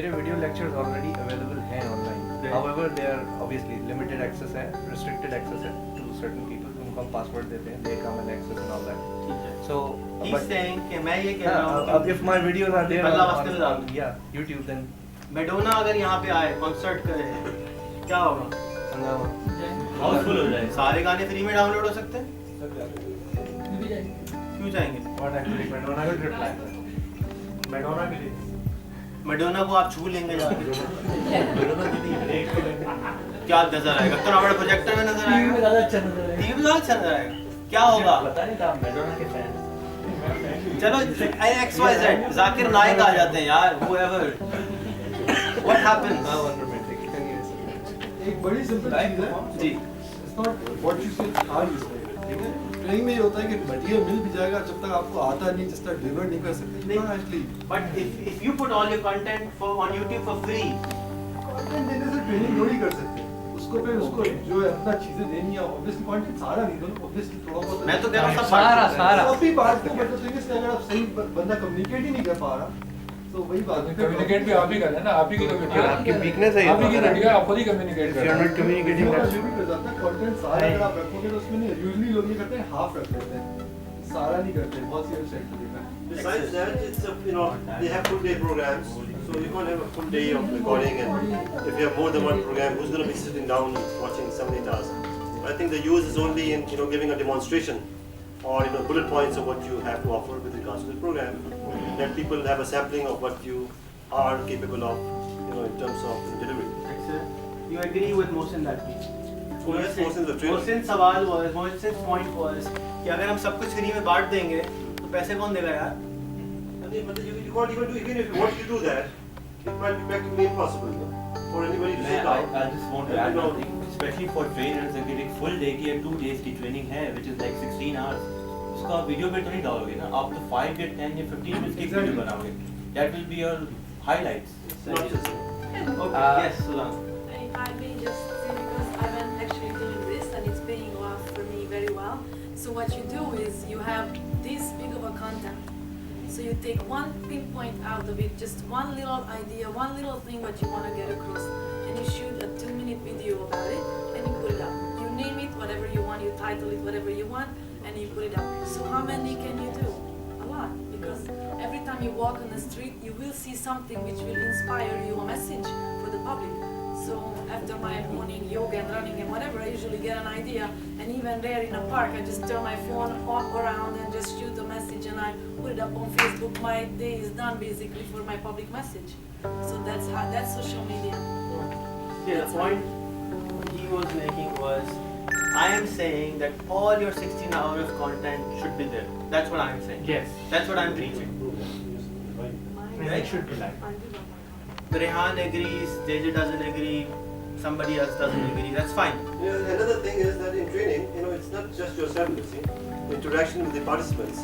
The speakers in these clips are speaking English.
मेरे video lectures already available हैं online. However, they are obviously limited access है, restricted access है to certain people. उनको हम पासवर्ड देते हैं, they come and access and all that. So, he's saying कि मैं ये कह रहा हूँ if my videos are there on YouTube, then Madonna अगर यहाँ पे आए कॉन्सर्ट करे क्या होगा? हाउसफुल हो जाएगा. सारे गाने फ्री में डाउनलोड हो सकते हैं? क्यों जाएंगे? what actually Madonna will reply. Madonna के लिए मैडोना को आप छू लेंगे जाके क्या नजर आएगा? तो बड़ा प्रोजेक्टर में नजर आएगा, ज़्यादा अच्छा नजर आएगा. टीवी ज़्यादा अच्छा नजर आएगा. क्या होगा? पता नहीं था मैडोना के फैन. चलो XYZ जाकिर नाइक आ जाते हैं यार, whoever. What happens? एक बड़ी सिंपल चीज है जी. It's not what you say, how you say. ठीक है? ट्रेनिंग में ये होता है कि मटेरियल मिल भी जाएगा जब तक आपको आता नहीं, जिस तक डिलीवर नहीं कर सकते. You can't actually But if you put all your content on YouTube for free, content देने से ट्रेनिंग थोड़ी कर सकते. उसको फिर उसको जो है अपना चीजें देनी है. ऑब्वियसली कंटेंट सारा नहीं दो, ऑब्वियसली थोड़ा बहुत. मैं तो कह रहा हूँ सब सारा सब भी बात को मतलब थिंग इज अगर आप सही बंदा कम्युनिकेट ही नहीं कर पा रहा तो वही बात है. कम्युनिकेट भी आप ही कर रहे हैं ना, आप ही की तो वीडियो आपकी weakness है ये. आप ही की वीडियो आप खुद ही कम्युनिकेट कर If you are रहे not communicating, ये that's भी कर जाता है. कंटेंट सारा अगर आप रखोगे तो उसमें नहीं. यूजुअली लोग ये करते हैं, हाफ रख लेते हैं, सारा नहीं करते. बहुत सी वेबसाइट पे देखा है. Besides that, it's they have full day programs, so you can't have a full day of recording. And if you have more than one program, who's going to be sitting down watching 7-8 hours? I think the use is only in giving a demonstration or bullet points of what you have to offer with regards to the program. That people have a sampling of what you are capable of, in terms of delivery. you agree with Mohsin that piece? Yes, Mohsin's a trainer. Mohsin's सवाल was, Mohsin's point was कि अगर हम सब कुछ free में बांट देंगे तो पैसे कौन देगा यार? But you can't even do, even if you want to do that, it might be practically impossible for anybody to sit I down. just want to add one thing, especially for trainers अगर एक full day की या 2 days की training है, which is like 16 hours, उसका video पे तो नहीं डालोगे ना, आप तो 5 या 10 या 15 minutes की वीडियो बनाओगे. That will be your highlights. Not just Okay, yes, Sulan. If I may just say, because I've been actually doing this and it's paying off for me very well. So what you do is you have this big of a content. So you take one pinpoint out of it, just one little idea, one little thing what you want to get across, and you shoot a 2-minute video about it and you put it up. You name it whatever you want, you title it whatever you want, and you put it up. So how many can you do? A lot, because every time you walk on the street, you will see something which will inspire you, a message for the public. So after my morning yoga and running and whatever, I usually get an idea, and even there in a park, I just turn my phone around and just shoot a message, and I put it up on Facebook. My day is done basically for my public message. So that's social media. Yeah, the point he was making was, I am saying that all your 16 hours of content should be there. That's what I am saying. Yes. That's what I am preaching. It should be like. Rehan agrees, JJ doesn't agree, somebody else doesn't agree. That's fine. Another thing is that in training, it's not just yourself, you see. Interaction with the participants,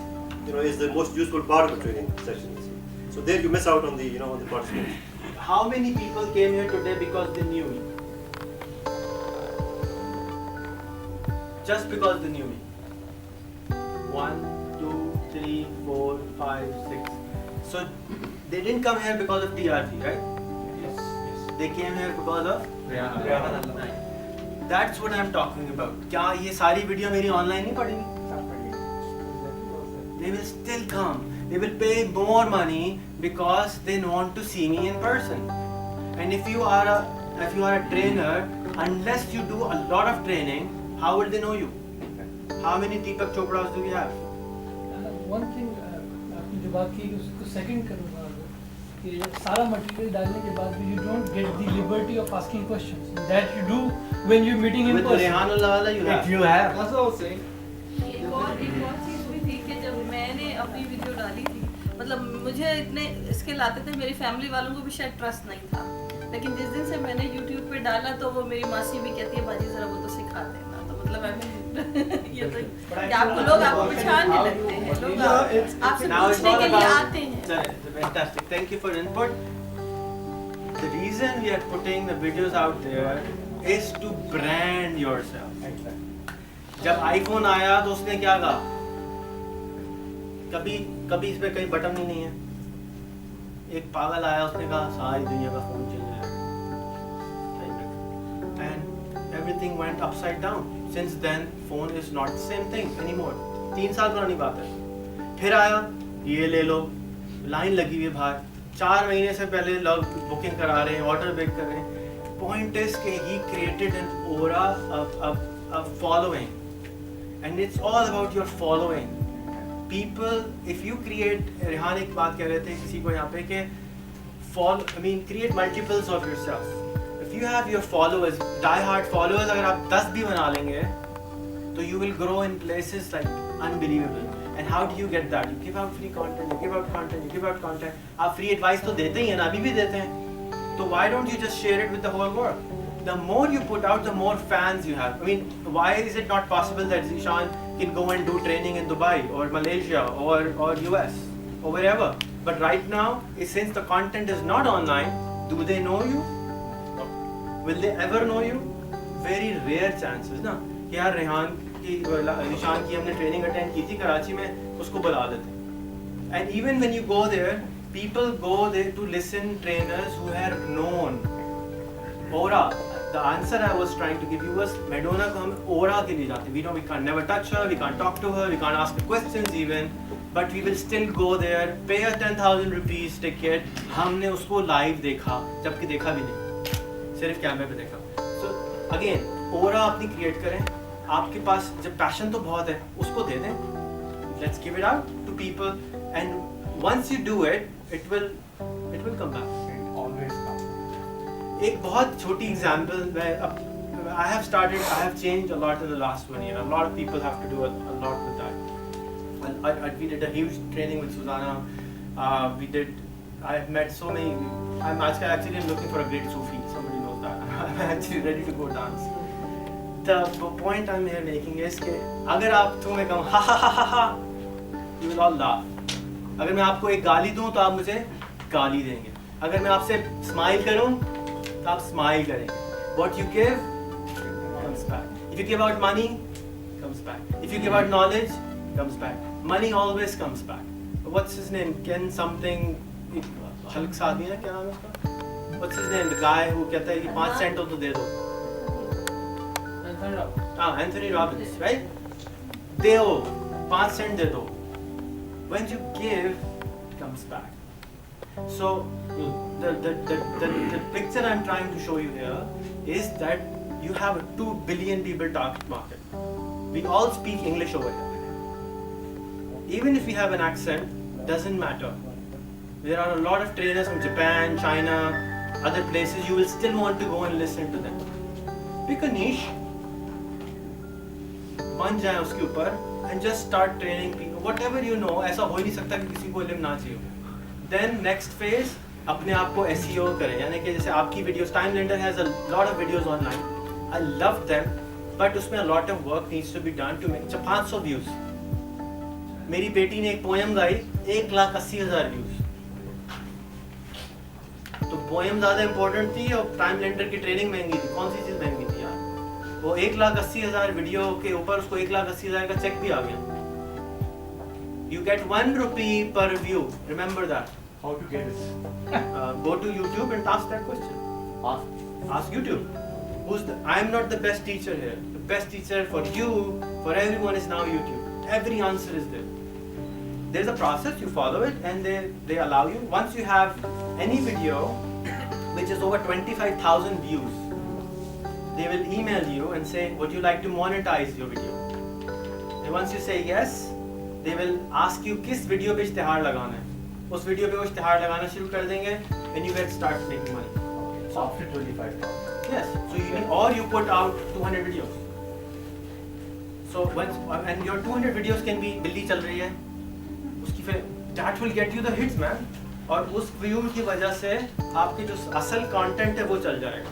is the most useful part of the training session, you see. So there you miss out on the, on the participants. How many people came here today because they knew me? Just because they knew me. 1, 2, 3, 4, 5, 6. So they didn't come here because of TRT, right? Yes. They came here because of Rihanna. That's what I'm talking about. क्या ये सारी video मेरी online नहीं पड़ेंगी? They will still come. They will pay more money because they want to see me in person. And if you are a trainer, unless you do a lot of training, how will they know you? How many Deepak Chopras do we have? One thing आपने जो बात की उसको second करूँगा कि सारा material डालने के बाद भी you don't get the liberty of asking questions that you do when you're meeting in With person. Rehan Wala, you have. If you have. That's what I was saying. एक और चीज़ भी थी कि जब मैंने अपनी वीडियो डाली थी, मतलब मुझे इतने स्किल आते थे, मेरी फैमिली वालों को भी शायद ट्रस्ट नहीं था, लेकिन जिस दिन से मैंने यूट्यूब पे डाला तो वो मेरी मासी भी कहती है बाजी ज़रा वो तो सिखा देना. तो मतलब ये तो कि आपको लोग आपको पहचानने लगते हैं, लोग आपसे Now it's पूछने all के लिए about. आते हैं. Fantastic. Thank you for input. The reason we are putting the videos out there is to brand yourself. जब आईफोन आया तो उसने क्या कहा? कभी इस पे कहीं बटन ही नहीं है. एक पागल आया, उसने कहा सारी दुनिया का फ़ोन चल रहा है, and everything went upside down. Since then, phone is not the same thing anymore. 3 साल पुरानी बात है. फिर आया, ये ले लो, लाइन लगी हुई है बाहर, 4 महीने से पहले लोग बुकिंग करा रहे हैं, ऑर्डर बेक कर रहे हैं. Point is कि he created an aura of following, and it's all about your following. People, if you create, Rehan एक बात कह रहे थे किसी को यहाँ पे कि create multiples of yourself. If you have your followers, die-hard followers, अगर आप 10 भी बना लेंगे, तो you will grow in places like unbelievable. And how do you get that? You give out free content, you give out content, you give out content. आप free advice तो देते ही हैं ना, अभी भी देते हैं. तो why don't you just share it with the whole world? The more you put out, the more fans you have. I mean, why is it not possible that Zishan can go and do training in Dubai or Malaysia or US or wherever? But right now, since the content is not online, do they know you? Will they ever know you? Very rare chances, ना? कि यार रेहान की, निशान की हमने training attend की थी कराची में, उसको बुला देते. And even when you go there, people go there to listen trainers who are known. Aura. The answer I was trying to give you was Madonna को हम aura के लिए जाते. We know we can never touch her, we can't talk to her, we can't ask her questions even, but we will still go there, pay a 10,000 rupees ticket. हमने उसको live देखा, जबकि देखा भी नहीं, सिर्फ कैमरे पे देखा. So again, aura अपनी create करें. आपके पास जब passion तो बहुत है, उसको दे दें. Let's give it out to people, and once you do it, it will come back. It always comes. एक बहुत छोटी एग्जाम्पल मैं अब I have changed a lot in the last 1 year. A lot of people have to do a lot with that. We did a huge training with Susanna. I have met so many. I'm actually looking for a great Sufi. Somebody knows that. I'm actually ready to go dance. The point I'm here making is कि अगर आप तुम्हें कहूँ ha ha ha ha ha, you will all laugh. अगर मैं आपको एक गाली दूँ तो आप मुझे गाली देंगे. अगर मैं आपसे स्माइल करूँ तो आप स्माइल करेंगे. What you give comes back. If you give out money, comes back. If you give out knowledge, comes back. Money always comes back. What's his name? Ken something. Hulk सा आदमी है, क्या नाम है उसका? What's his name? The guy who कहता है कि 5 सेंट हो तो दे दो. Anthony Robbins, right? दो 5 सेंट दे दो. When you give, it comes back. So the picture I'm trying to show you here is that you have a 2 billion people target market. We all speak English over here. Even if we have an accent, doesn't matter. There are a lot of trainers from Japan, China, other places. You will still want to go and listen to them. Pick a niche, बन जाए उसके ऊपर, and just start training people. Whatever you know, ऐसा हो ही नहीं सकता कि किसी को इल्म ना चाहिए. Then next phase, अपने आप को SEO करें, यानी कि जैसे आपकी videos, TimeLender has a lot of videos online. I love them, but उसमें a lot of work needs to be done to make 500 views. मेरी बेटी ने एक पोएम गाई, 1,80,000 views. तो पोएम ज़्यादा इम्पोर्टेंट थी और TimeLender की ट्रेनिंग महंगी थी. कौन सी चीज़ महंगी थी यार? वो 1,80,000 वीडियो के ऊपर उसको 1,80,000 का चेक भी आ गया. You get 1 rupee per view. Remember that. How to get it? Go to YouTube and ask that question. Ask YouTube. I am not the best teacher here. The best teacher for you, for everyone is now YouTube. Every answer is there. There's a process, you follow it, and they allow you. Once you have any video which is over 25,000 views, they will email you and say, would you like to monetize your video? And once you say yes, they will ask you किस video पे इश्तिहार लगाना है. उस video पे वो इश्तिहार लगाना शुरू कर देंगे, and you get start making money. So after 25,000. Yes. So you put out 200 videos. So and your 200 videos can be बिल्ली चल रही है, उसकी फिर that will get you the hits, man. और उस व्यू की वजह से आपके जो असल कंटेंट है वो चल जाएगा.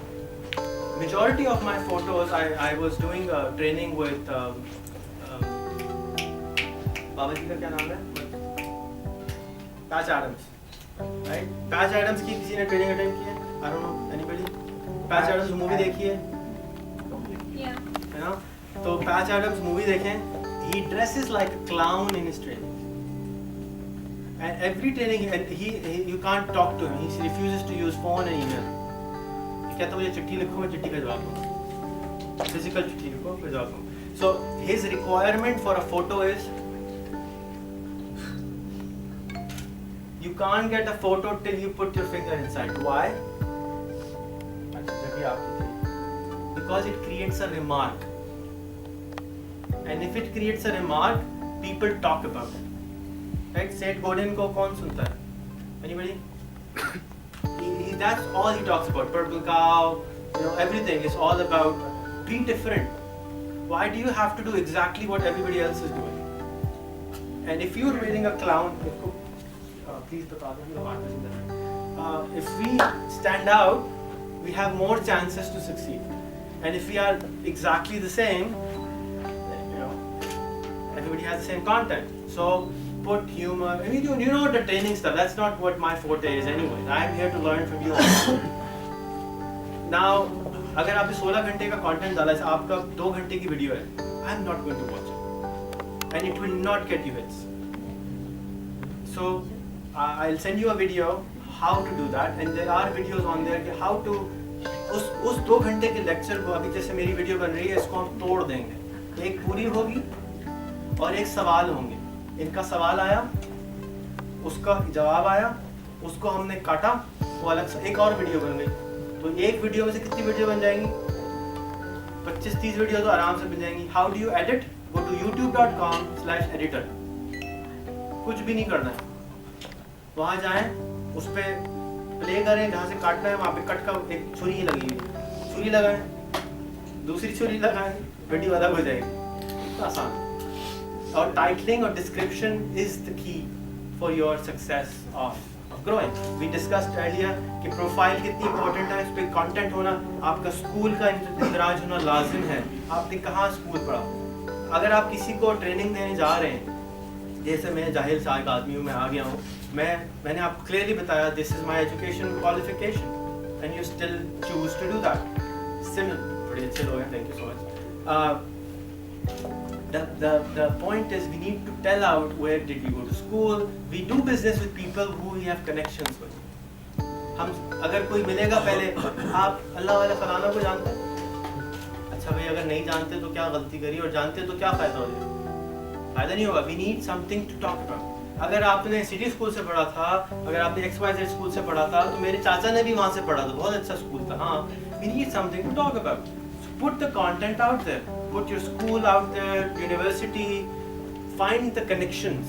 Majority of my photos, I was doing a training with बाबा जी का क्या नाम है? Patch Adams, right? Patch Adams की किसी ने ट्रेनिंग अटेंड की है? I don't know anybody. Patch Adams movie देखी है? Yeah. है ना? तो Patch Adams मूवी देखें. He dresses like a clown in his training, And every training, and he you can't talk to him. He refuses to use phone and email. कहता मुझे चिट्ठी लिखो, मैं चिट्ठी का जवाब दूँगा. Physical चिट्ठी लिखो, मैं जवाब दूँगा. So his requirement for a photo is you can't get a photo till you put your finger inside. Why? Because it creates a remark. And if it creates a remark, people talk about it. Right? Seth Godin को कौन सुनता है? Anybody? That's all he talks about. Purple cow, everything is all about be different. Why do you have to do exactly what everybody else is doing? And if you're wearing a clown, please बता दो. If we stand out, we have more chances to succeed. And if we are exactly the same, everybody has the same content. So put humor. I mean, you know the training stuff. That's not what my forte is anyway. I'm here to learn from you. Now, अगर आपने 16 घंटे का content डाला है, आपका 2 घंटे की video है, I'm not going to watch it, and it will not get you hits. So I'll send you a video how to do that, and there are videos on there कि how to उस 2 घंटे के lecture को, अभी जैसे मेरी video बन रही है, इसको हम तोड़ देंगे. एक पूरी होगी और एक सवाल होंगे. इनका सवाल आया, उसका जवाब आया, उसको हमने काटा, वो अलग से एक और वीडियो बन गई. तो एक वीडियो में से कितनी वीडियो बन जाएंगी? 25-30 वीडियो तो आराम से बन जाएंगी. How do you edit? Go to youtube.com/editor. कुछ भी नहीं करना है. वहाँ जाएं, उस पर प्ले करें, जहाँ से काटना है वहाँ पे कट का एक छुरी ही लगी हुई, छुरी लगाएं, दूसरी छुरी लगाएं, वीडियो अलग हो जाएगी. आसान. और टाइटलिंग और description is the key for your success of growing. We discussed earlier कि प्रोफाइल कितनी इंपॉर्टेंट है, उस पर कंटेंट होना, आपका स्कूल का इंदराज होना लाजिम है. आपने कहाँ स्कूल पढ़ा? अगर आप किसी को ट्रेनिंग देने जा रहे हैं, जैसे मैं जाहिल सा एक आदमी हूँ, मैं आ गया हूँ, मैंने आपको क्लियरली बताया this is my education qualification, and you still choose to do that. Similar, बड़े अच्छे लोग हैं, thank you so much. The point is we need to tell out where did you go to school. We do business with people who we have connections with. हम अगर कोई मिलेगा पहले, आप अल्लाह वाला फलाना को जानते हैं? अच्छा भाई, अगर नहीं जानते तो क्या गलती करी, और जानते तो क्या फ़ायदा हो जाएगा? फ़ायदा नहीं होगा. We need something to talk about. अगर आपने सिटी स्कूल से पढ़ा था, अगर आपने XYZ स्कूल से पढ़ा था, तो मेरे चाचा ने भी वहाँ से पढ़ा था, बहुत अच्छा स्कूल था. हाँ, we need something to talk about. So put the content out there. Put your school out there, university. Find the connections.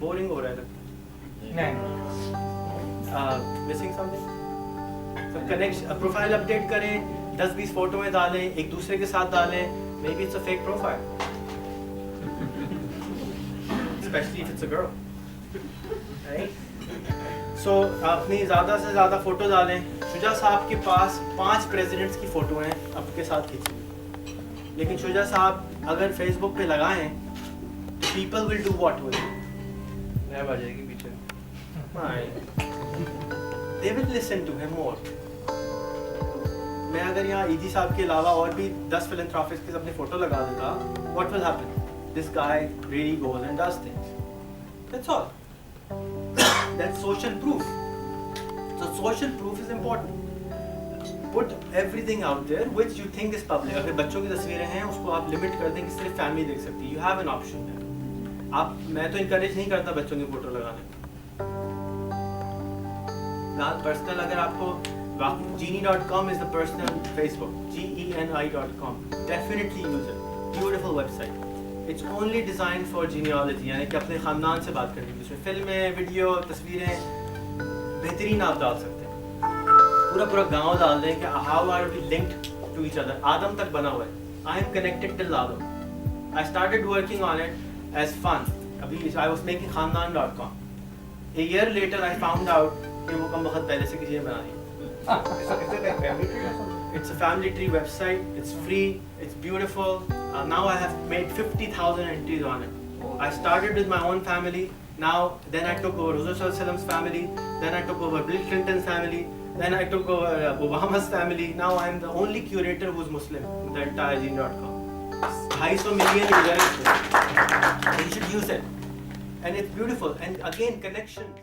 Boring हो रहा है? नहीं. Missing something? So connection, profile update करें, 10-20 फोटो में डालें, एक दूसरे के साथ डालें. Maybe it's a fake profile. Especially if it's a girl. Right? So अपनी ज़्यादा से ज़्यादा फोटो डालें. शुजा साहब के पास 5 प्रेसिडेंट्स की फ़ोटो हैं, आपके साथ खींची. लेकिन शुजा साहब अगर फेसबुक पे लगाएं, तो people will do what with it? नैब आ जाएगी पीछे. They will listen to him more. मैं अगर यहाँ ईदी साहब के अलावा और भी 10 philanthropists के अपने फोटो लगा देता, what will happen? This guy really goes and does things. That's all. That's social proof. So social proof is important. Put everything out there which you think is public. अगर बच्चों की तस्वीरें हैं, उसको आप लिमिट कर दें कि सिर्फ फैमिली देख सकती है. You have an option there. मैं तो इनकरेज नहीं करता बच्चों की फोटो लगाने. ना पर्सनल, अगर आपको genie.com is the personal Facebook. GENI.com. Definitely use it. Beautiful website. It's only designed for genealogy, यानी कि अपने खानदान से बात करने की. उसमें फिल्में, वीडियो, तस्वीरें बेहतरीन आप डाल सकते हैं. पूरा गांव डाल दें कि how are we linked to each other. आदम तक बना हुआ है. I am connected till Adam. I started working on it as fun. अभी I was making khandan.com. A year later I found out कि वो कम वक्त पहले से किसी ने बना दी. Is it like family tree or something? It's a family tree website. It's free. It's beautiful. Now I have made 50,000 entries on it. I started with my own family. Then I took over Rasul's family. Then I took over Bill Clinton's family. Then I took over Obama's family. Now I am the only curator who's Muslim in the entire gene.com. 250 million users. You should use it. and it's beautiful. And again, connections.